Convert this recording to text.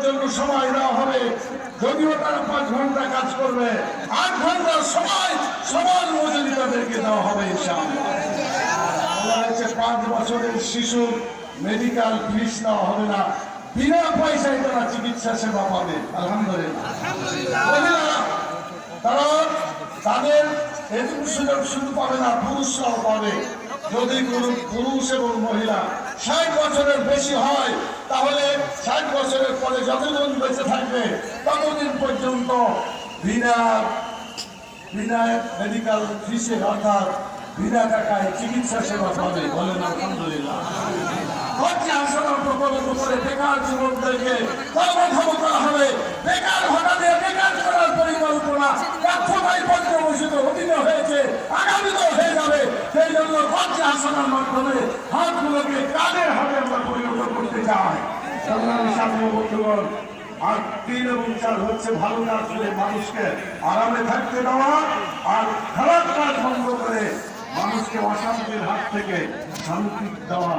জন্য সময় দেওয়া হবে। যদিও তারা 5 ঘন্টা কাজ করবে, 8 ঘন্টার সময় সমান মজুরি তাদেরকে দেওয়া হবে ইনশাআল্লাহ। বলা হয়েছে 5 বছরের শিশুর মেডিকেল ফিস দেওয়া হবে না, বিনা পয়সায় তারা চিকিৎসা সেবা পাবে। আলহামদুলিল্লাহ। তারা তাদের এটুকু সুযোগ শুধু পাবে না, পুরুষরাও পাবে। যদি কোনো পুরুষ এবং মহিলা 60 বছরের বেশি হয়, তাহলে 60 বছরের পরে যতদিন বেঁচে থাকবে ততদিন পর্যন্ত বিনা মেডিকেল ফিসে অর্থাৎ বিনা টাকায় চিকিৎসা সেবা পাবে। বলেন আলহামদুলিল্লাহ। বেকার যুবকদেরকে কর্মক্ষম করা হবে। বেকার হঠাৎ বেকার করার পরিকল্পনা ব্যর্থতায় পর্যবসিত অতীত হয়েছে, আগামীতেও হয়ে যাবে। সেই জন্য কর্মী আসানোর মাধ্যমে হাতগুলোকে কাজের হাতে আমরা পরিণত করতে চাই। বন্ধুগণ, আর 3 এবং 4 হচ্ছে ভালো কাজ করে মানুষকে আরামে থাকতে দেওয়া, আর খারাপ কাজ বন্ধ করে মানুষকে অশান্তির হাত থেকে শান্তি দেওয়া।